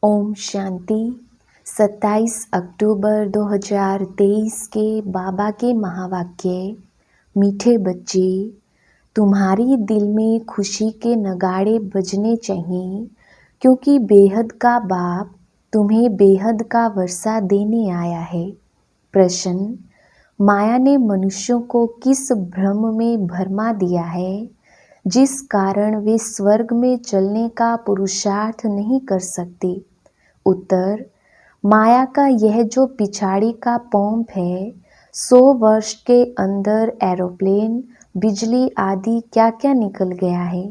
ओम शांति। 27 अक्टूबर 2023 के बाबा के महावाक्य। मीठे बच्चे, तुम्हारी दिल में खुशी के नगाड़े बजने चाहिए, क्योंकि बेहद का बाप तुम्हें बेहद का वर्षा देने आया है। प्रश्न: माया ने मनुष्यों को किस भ्रम में भरमा दिया है, जिस कारण वे स्वर्ग में चलने का पुरुषार्थ नहीं कर सकते? उत्तर: माया का यह जो पिछाड़ी का पंप है, 100 वर्ष के अंदर एरोप्लेन, बिजली आदि क्या क्या निकल गया है।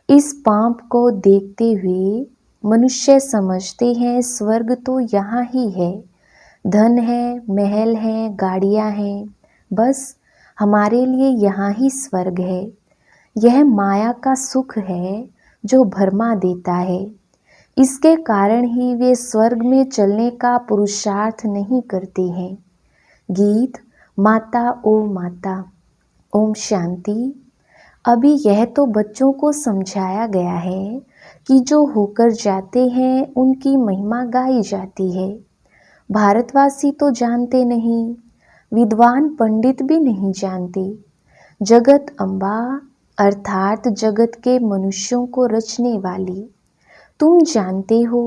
इस पंप को देखते हुए मनुष्य समझते हैं स्वर्ग तो यहाँ ही है, धन है, महल है, गाड़ियाँ हैं, बस हमारे लिए यहाँ ही स्वर्ग है। यह माया का सुख है जो भरमा देता है। इसके कारण ही वे स्वर्ग में चलने का पुरुषार्थ नहीं करते हैं। गीत माता ओ माता। ओम शांति। अभी यह तो बच्चों को समझाया गया है कि जो होकर जाते हैं उनकी महिमा गाई जाती है। भारतवासी तो जानते नहीं, विद्वान पंडित भी नहीं जानते। जगत अम्बा अर्थात जगत के मनुष्यों को रचने वाली तुम जानते हो।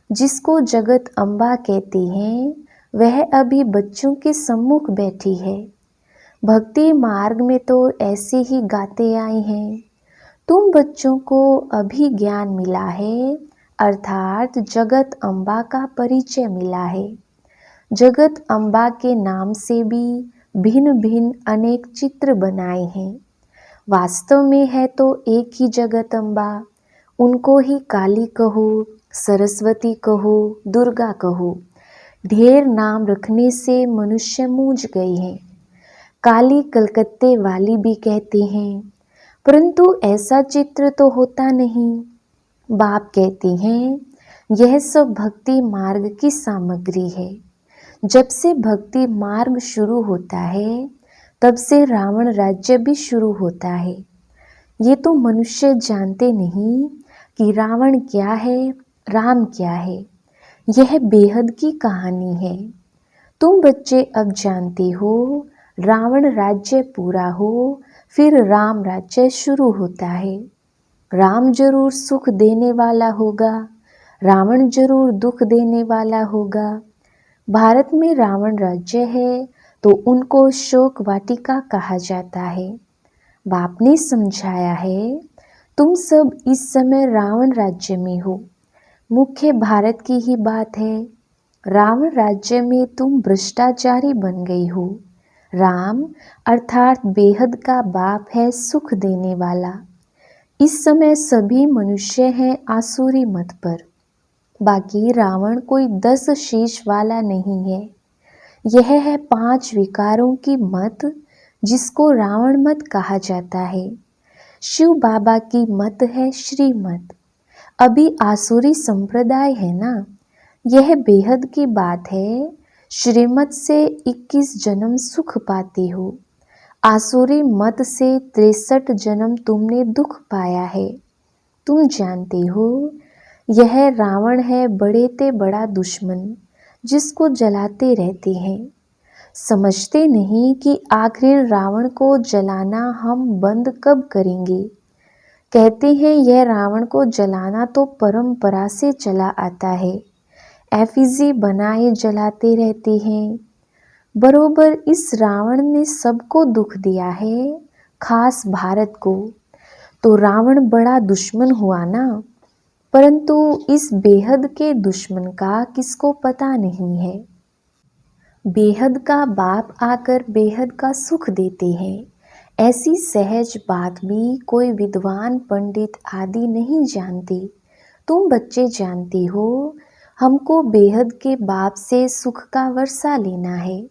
जिसको जगत अम्बा कहते हैं वह अभी बच्चों के सम्मुख बैठी है। भक्ति मार्ग में तो ऐसे ही गाते आए हैं। तुम बच्चों को अभी ज्ञान मिला है, अर्थात जगत अम्बा का परिचय मिला है। जगत अम्बा के नाम से भी भिन्न भिन्न अनेक चित्र बनाए हैं। वास्तव में है तो एक ही जगत अम्बा। उनको ही काली कहो, सरस्वती कहो, दुर्गा कहो। ढेर नाम रखने से मनुष्य मूझ गए हैं। काली कलकत्ते वाली भी कहते हैं, परंतु ऐसा चित्र तो होता नहीं। बाप कहते हैं यह सब भक्ति मार्ग की सामग्री है। जब से भक्ति मार्ग शुरू होता है तब से रावण राज्य भी शुरू होता है। ये तो मनुष्य जानते नहीं कि रावण क्या है, राम क्या है। यह बेहद की कहानी है। तुम बच्चे अब जानते हो, रावण राज्य पूरा हो फिर राम राज्य शुरू होता है। राम जरूर सुख देने वाला होगा, रावण जरूर दुख देने वाला होगा। भारत में रावण राज्य है तो उनको शोक वाटिका कहा जाता है। बाप ने समझाया है तुम सब इस समय रावण राज्य में हो। मुख्य भारत की ही बात है। रावण राज्य में तुम भ्रष्टाचारी बन गई हो। राम अर्थात बेहद का बाप है सुख देने वाला। इस समय सभी मनुष्य हैं आसुरी मत पर। बाकी रावण कोई 10 शीश वाला नहीं है। यह है 5 विकारों की मत, जिसको रावण मत कहा जाता है। शिव बाबा की मत है श्रीमत। अभी आसुरी संप्रदाय है ना। यह बेहद की बात है। श्रीमत से 21 जन्म सुख पाते हो। आसुरी मत से 63 जन्म तुमने दुख पाया है। तुम जानते हो यह रावण है बड़े ते बड़ा दुश्मन, जिसको जलाते रहते हैं। समझते नहीं कि आखिर रावण को जलाना हम बंद कब करेंगे। कहते हैं यह रावण को जलाना तो परंपरा से चला आता है। एफिजी बनाए जलाते रहते हैं। बरोबर इस रावण ने सबको दुख दिया है, खास भारत को। तो रावण बड़ा दुश्मन हुआ ना। परंतु इस बेहद के दुश्मन का किसको पता नहीं है। बेहद का बाप आकर बेहद का सुख देते हैं। ऐसी सहज बात भी कोई विद्वान पंडित आदि नहीं जानते। तुम बच्चे जानते हो, हमको बेहद के बाप से सुख का वर्षा लेना है।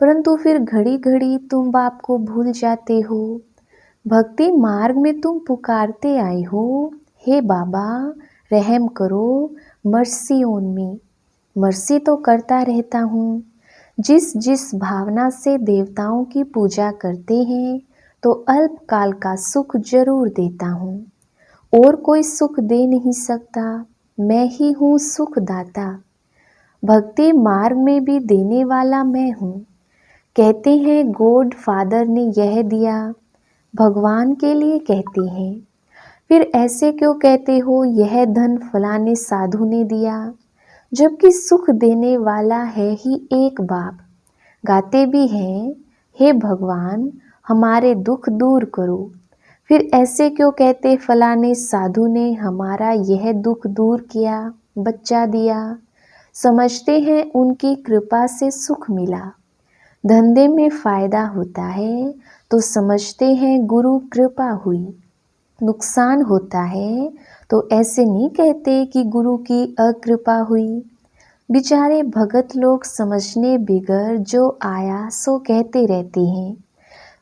परंतु फिर घड़ी घड़ी तुम बाप को भूल जाते हो। भक्ति मार्ग में तुम पुकारते आए हो, हे बाबा रहम करो, मर्सी ऑन मी। मर्सी तो करता रहता हूँ। जिस जिस भावना से देवताओं की पूजा करते हैं तो अल्पकाल का सुख जरूर देता हूँ। और कोई सुख दे नहीं सकता। मैं ही हूँ सुखदाता। भक्ति मार्ग में भी देने वाला मैं हूँ। कहते हैं गॉड फादर ने यह दिया, भगवान के लिए कहते हैं। फिर ऐसे क्यों कहते हो यह धन फलाने साधु ने दिया, जबकि सुख देने वाला है ही एक बाप। गाते भी हैं, हे भगवान हमारे दुख दूर करो। फिर ऐसे क्यों कहते फलाने साधु ने हमारा यह दुख दूर किया, बच्चा दिया। समझते हैं उनकी कृपा से सुख मिला। धंधे में फायदा होता है तो समझते हैं गुरु कृपा हुई। नुकसान होता है तो ऐसे नहीं कहते कि गुरु की अकृपा हुई। बेचारे भगत लोग समझने बिगर जो आया सो कहते रहते हैं,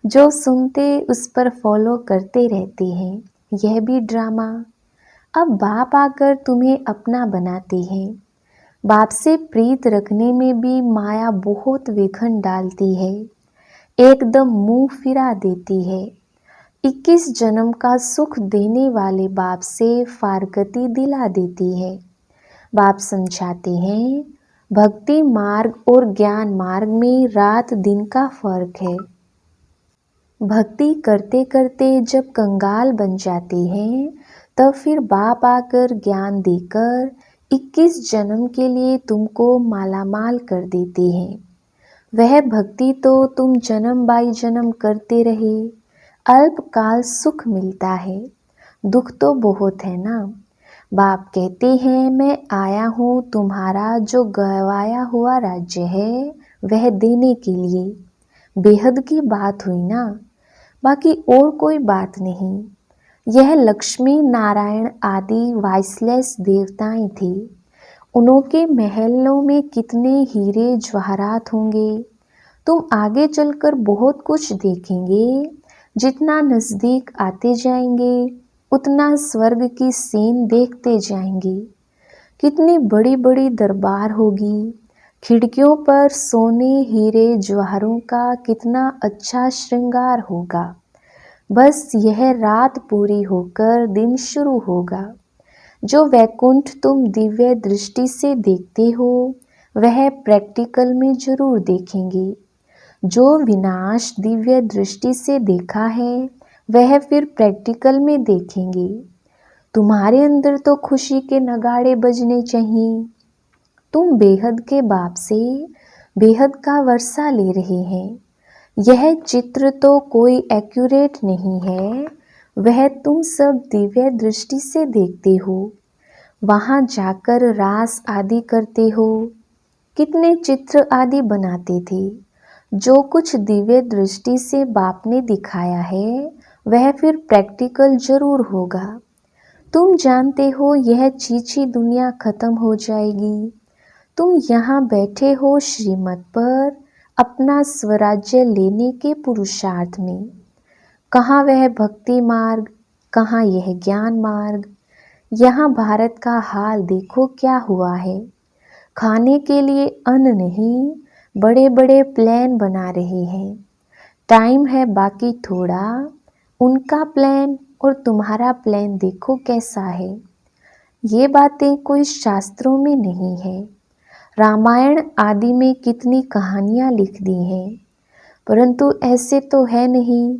जो सुनते उस पर फॉलो करते रहते हैं। यह भी ड्रामा। अब बाप आकर तुम्हें अपना बनाते हैं। बाप से प्रीत रखने में भी माया बहुत विघन डालती है, एकदम मुंह फिरा देती है। 21 जन्म का सुख देने वाले बाप से फारकती दिला देती है। बाप समझाते हैं भक्ति मार्ग और ज्ञान मार्ग में रात दिन का फर्क है। भक्ति करते करते जब कंगाल बन जाते हैं तब फिर बाप आकर ज्ञान देकर 21 जन्म के लिए तुमको मालामाल कर देते हैं। वह भक्ति तो तुम जन्म बाई जन्म करते रहे, अल्पकाल सुख मिलता है, दुख तो बहुत है ना। बाप कहते हैं मैं आया हूँ तुम्हारा जो गंवाया हुआ राज्य है वह देने के लिए। बेहद की बात हुई ना, बाकी और कोई बात नहीं। यह लक्ष्मी नारायण आदि वाइसलेस देवताएं थे। उनके महलों में कितने हीरे जवाहरात होंगे। तुम आगे चलकर बहुत कुछ देखेंगे। जितना नज़दीक आते जाएंगे उतना स्वर्ग की सीन देखते जाएंगे। कितनी बड़ी बड़ी दरबार होगी। खिड़कियों पर सोने हीरे जवाहरों का कितना अच्छा श्रृंगार होगा। बस यह रात पूरी होकर दिन शुरू होगा। जो वैकुंठ तुम दिव्य दृष्टि से देखते हो वह प्रैक्टिकल में जरूर देखेंगे। जो विनाश दिव्य दृष्टि से देखा है वह फिर प्रैक्टिकल में देखेंगे। तुम्हारे अंदर तो खुशी के नगाड़े बजने चाहिए। तुम बेहद के बाप से बेहद का वर्षा ले रहे हैं। यह चित्र तो कोई एक्यूरेट नहीं है, वह तुम सब दिव्य दृष्टि से देखते हो। वहाँ जाकर रास आदि करते हो। कितने चित्र आदि बनाते थे। जो कुछ दिव्य दृष्टि से बाप ने दिखाया है वह फिर प्रैक्टिकल जरूर होगा। तुम जानते हो यह चीची दुनिया खत्म हो जाएगी। तुम यहाँ बैठे हो श्रीमत पर अपना स्वराज्य लेने के पुरुषार्थ में। कहाँ वह भक्ति मार्ग, कहाँ यह ज्ञान मार्ग। यहाँ भारत का हाल देखो क्या हुआ है। खाने के लिए अन्न नहीं, बड़े बड़े प्लान बना रहे हैं। टाइम है बाकी थोड़ा। उनका प्लान और तुम्हारा प्लान देखो कैसा है। ये बातें कोई शास्त्रों में नहीं है। रामायण आदि में कितनी कहानियाँ लिख दी हैं, परंतु ऐसे तो है नहीं।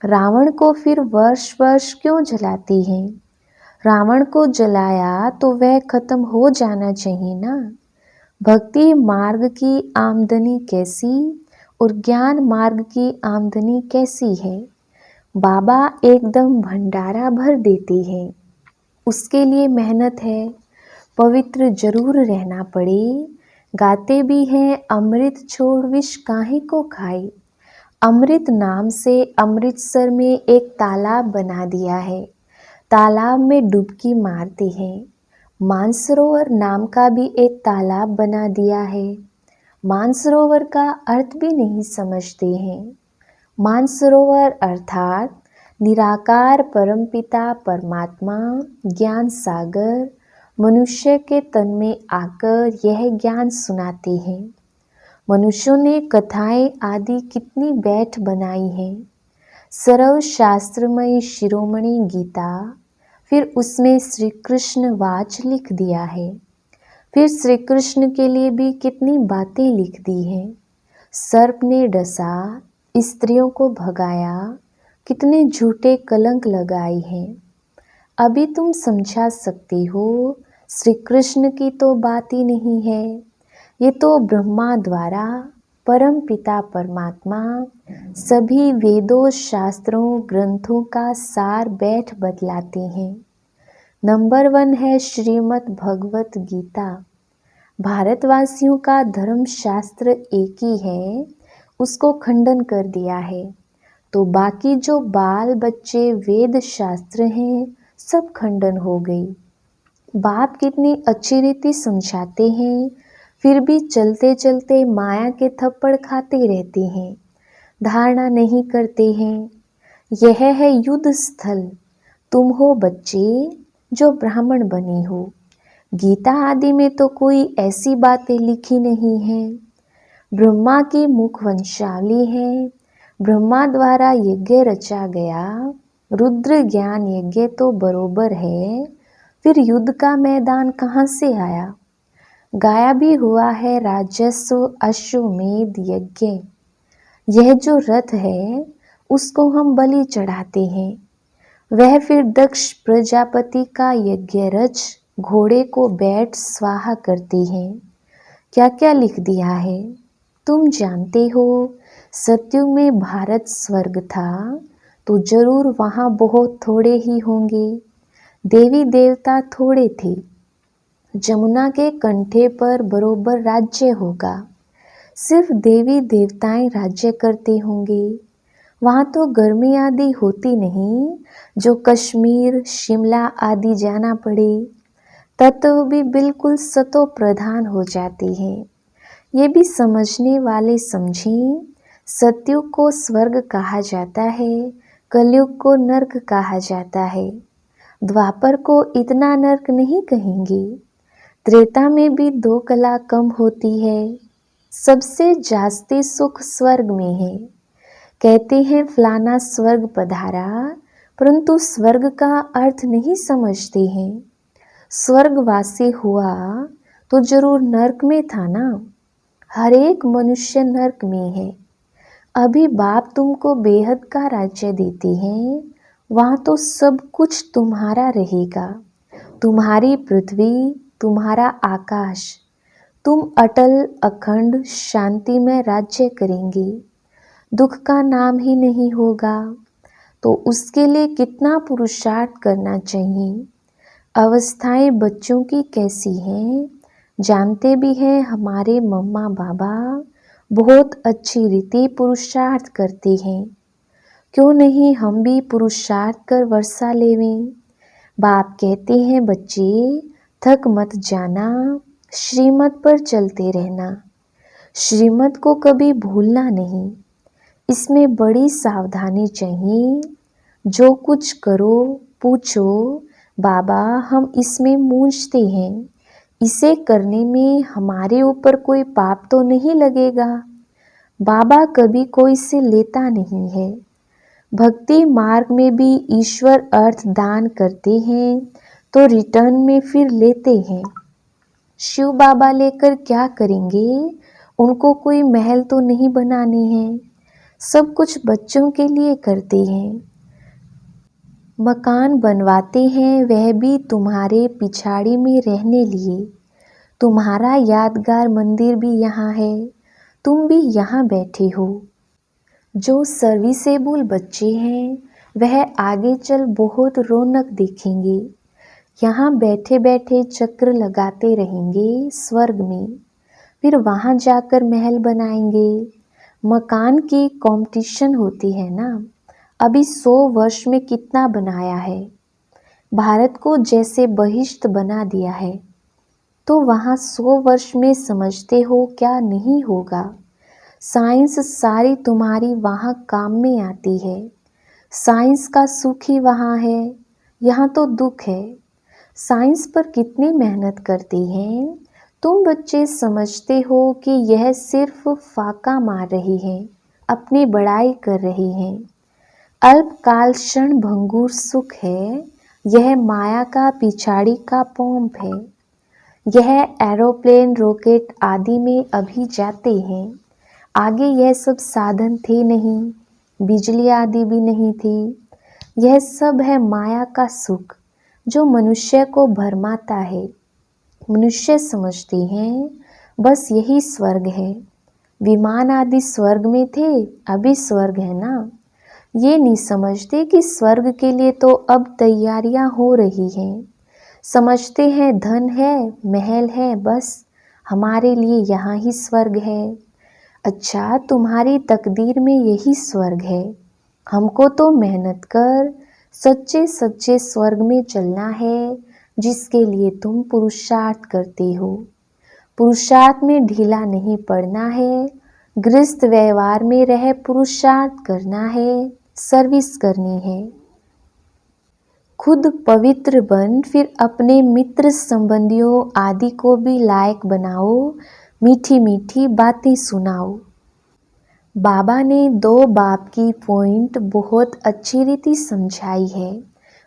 रावण को फिर वर्ष वर्ष क्यों जलाते हैं। रावण को जलाया तो वह खत्म हो जाना चाहिए ना। भक्ति मार्ग की आमदनी कैसी और ज्ञान मार्ग की आमदनी कैसी है। बाबा एकदम भंडारा भर देते हैं। उसके लिए मेहनत है, पवित्र जरूर रहना पड़े। गाते भी हैं अमृत छोड़ विष काहे को खाए। अमृत नाम से अमृतसर में एक तालाब बना दिया है। तालाब में डुबकी मारते हैं। मानसरोवर नाम का भी एक तालाब बना दिया है। मानसरोवर का अर्थ भी नहीं समझते हैं। मानसरोवर अर्थात निराकार परमपिता परमात्मा ज्ञान सागर मनुष्य के तन में आकर यह ज्ञान सुनाते हैं। मनुष्यों ने कथाएं आदि कितनी बैठ बनाई हैं। सरल शास्त्रमयी शिरोमणि गीता फिर उसमें श्री कृष्ण वाच लिख दिया है। फिर श्री कृष्ण के लिए भी कितनी बातें लिख दी हैं। सर्प ने डसा, स्त्रियों को भगाया, कितने झूठे कलंक लगाए हैं। अभी तुम समझा सकती हो, श्री कृष्ण की तो बात ही नहीं है। ये तो ब्रह्मा द्वारा परम पिता परमात्मा सभी वेदों, शास्त्रों, ग्रंथों का सार बैठ बतलाते हैं। नंबर 1 है श्रीमद् भगवत गीता। भारतवासियों का धर्म शास्त्र एक ही है, उसको खंडन कर दिया है। तो बाकी जो बाल बच्चे वेद शास्त्र हैं, सब खंडन हो गई। बाप कितनी अच्छी रीति समझाते हैं, फिर भी चलते चलते माया के थप्पड़ खाते रहते हैं, धारणा नहीं करते हैं। यह है युद्ध स्थल। तुम हो बच्चे जो ब्राह्मण बने हो। गीता आदि में तो कोई ऐसी बातें लिखी नहीं है। ब्रह्मा की मुख वंशावली है। ब्रह्मा द्वारा यज्ञ रचा गया, रुद्र ज्ञान यज्ञ तो बरोबर है। फिर युद्ध का मैदान कहाँ से आया? गाया भी हुआ है राजस्व अश्वमेध यज्ञ। यह जो रथ है उसको हम बलि चढ़ाते हैं। वह फिर दक्ष प्रजापति का यज्ञ रच घोड़े को बैठ स्वाहा करती हैं। क्या क्या लिख दिया है तुम जानते हो। सतयुग में भारत स्वर्ग था तो जरूर वहाँ बहुत थोड़े ही होंगे। देवी देवता थोड़े थे। जमुना के कंठे पर बरोबर राज्य होगा। सिर्फ देवी देवताएं राज्य करते होंगे। वहाँ तो गर्मी आदि होती नहीं जो कश्मीर शिमला आदि जाना पड़े। तत्व भी बिल्कुल सतो प्रधान हो जाती है। ये भी समझने वाले समझें। सतयुग को स्वर्ग कहा जाता है, कलयुग को नर्क कहा जाता है। द्वापर को इतना नर्क नहीं कहेंगे। त्रेता में भी 2 कला कम होती है। सबसे जास्ती सुख स्वर्ग में है। कहते हैं फलाना स्वर्ग पधारा, परंतु स्वर्ग का अर्थ नहीं समझते हैं। स्वर्गवासी हुआ तो जरूर नर्क में था ना। हर एक मनुष्य नर्क में है। अभी बाप तुमको बेहद का राज्य देते हैं, वहाँ तो सब कुछ तुम्हारा रहेगा। तुम्हारी पृथ्वी, तुम्हारा आकाश। तुम अटल अखंड शांति में राज्य करेंगे। दुख का नाम ही नहीं होगा। तो उसके लिए कितना पुरुषार्थ करना चाहिए। अवस्थाएं बच्चों की कैसी हैं जानते भी हैं। हमारे मम्मा बाबा बहुत अच्छी रीति पुरुषार्थ करते हैं। क्यों नहीं हम भी पुरुषार्थ कर वर्षा लेवें। बाप कहते हैं बच्चे थक मत जाना, श्रीमत पर चलते रहना। श्रीमत को कभी भूलना नहीं। इसमें बड़ी सावधानी चाहिए। जो कुछ करो पूछो, बाबा हम इसमें मूंझते हैं, इसे करने में हमारे ऊपर कोई पाप तो नहीं लगेगा। बाबा कभी कोई से लेता नहीं है। भक्ति मार्ग में भी ईश्वर अर्थ दान करते हैं तो रिटर्न में फिर लेते हैं। शिव बाबा लेकर क्या करेंगे। उनको कोई महल तो नहीं बनाने हैं। सब कुछ बच्चों के लिए करते हैं। मकान बनवाते हैं वह भी तुम्हारे पिछाड़ी में रहने लिए। तुम्हारा यादगार मंदिर भी यहाँ है, तुम भी यहाँ बैठे हो। जो सर्विसेबल बच्चे हैं वह आगे चल बहुत रौनक देखेंगे। यहाँ बैठे बैठे चक्र लगाते रहेंगे स्वर्ग में। फिर वहाँ जाकर महल बनाएंगे। मकान की कंपटीशन होती है ना। अभी 100 वर्ष में कितना बनाया है। भारत को जैसे बहिष्ट बना दिया है, तो वहाँ 100 वर्ष में समझते हो क्या नहीं होगा। साइंस सारी तुम्हारी वहाँ काम में आती है। साइंस का सुख ही वहाँ है, यहाँ तो दुख है। साइंस पर कितनी मेहनत करती हैं। तुम बच्चे समझते हो कि यह सिर्फ फाका मार रही है, अपनी बड़ाई कर रही हैं। अल्पकाल क्षण भंगुर सुख है, यह माया का पिछाड़ी का पंप है। यह एरोप्लेन, रॉकेट आदि में अभी जाते हैं। आगे यह सब साधन थे नहीं, बिजली आदि भी नहीं थी। यह सब है माया का सुख जो मनुष्य को भरमाता है। मनुष्य समझते हैं बस यही स्वर्ग है। विमान आदि स्वर्ग में थे, अभी स्वर्ग है ना। ये नहीं समझते कि स्वर्ग के लिए तो अब तैयारियां हो रही हैं। समझते हैं धन है, महल है, बस हमारे लिए यहाँ ही स्वर्ग है। अच्छा, तुम्हारी तकदीर में यही स्वर्ग है। हमको तो मेहनत कर सच्चे सच्चे स्वर्ग में चलना है, जिसके लिए तुम पुरुषार्थ करते हो। पुरुषार्थ में ढीला नहीं पड़ना है। गृहस्थ व्यवहार में रह पुरुषार्थ करना है, सर्विस करनी है। खुद पवित्र बन, फिर अपने मित्र संबंधियों आदि को भी लायक बनाओ। मीठी मीठी बातें सुनाओ। बाबा ने 2 बाप की पॉइंट बहुत अच्छी रीति समझाई है।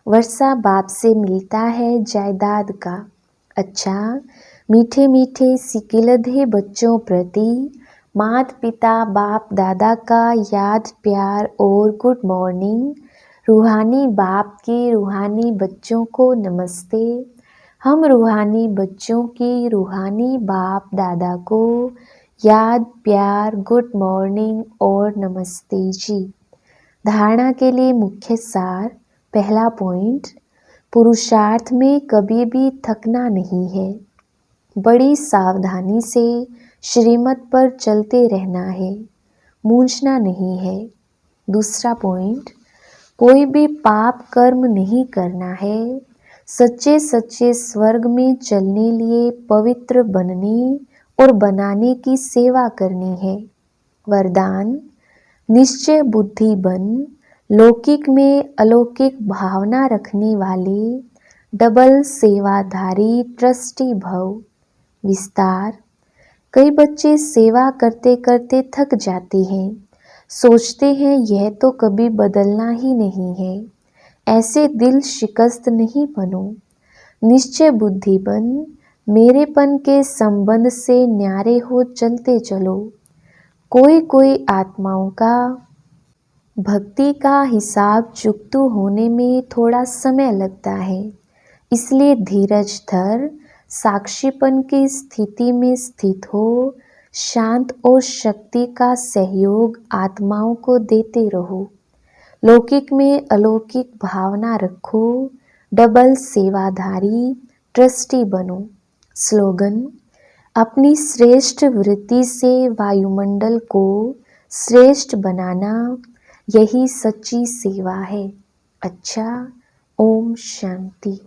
वर्षा बाप से मिलता है जायदाद का। अच्छा, मीठे मीठे सिकिलधे बच्चों प्रति माता पिता बाप दादा का याद प्यार और गुड मॉर्निंग। रूहानी बाप के रूहानी बच्चों को नमस्ते। हम रूहानी बच्चों की रूहानी बाप दादा को याद प्यार गुड मॉर्निंग और नमस्ते जी। धारणा के लिए मुख्य सार। पहला पॉइंट, पुरुषार्थ में कभी भी थकना नहीं है। बड़ी सावधानी से श्रीमत पर चलते रहना है, मूंझना नहीं है। दूसरा पॉइंट, कोई भी पाप कर्म नहीं करना है। सच्चे सच्चे स्वर्ग में चलने लिए पवित्र बनने और बनाने की सेवा करनी है। वरदान, निश्चय बुद्धि बन, लौकिक में अलौकिक भावना रखने वाले डबल सेवाधारी ट्रस्टी भव। विस्तार, कई बच्चे सेवा करते करते थक जाते हैं, सोचते हैं यह तो कभी बदलना ही नहीं है। ऐसे दिल शिकस्त नहीं बनो। निश्चय बुद्धि बन, मेरेपन के संबंध से न्यारे हो चलते चलो। कोई कोई आत्माओं का भक्ति का हिसाब चुकतू होने में थोड़ा समय लगता है, इसलिए धीरज धर, साक्षीपन की स्थिति में स्थित हो, शांत और शक्ति का सहयोग आत्माओं को देते रहो। लौकिक में अलौकिक भावना रखो, डबल सेवाधारी ट्रस्टी बनो। स्लोगन, अपनी श्रेष्ठ वृत्ति से वायुमंडल को श्रेष्ठ बनाना, यही सच्ची सेवा है। अच्छा, ओम शांति।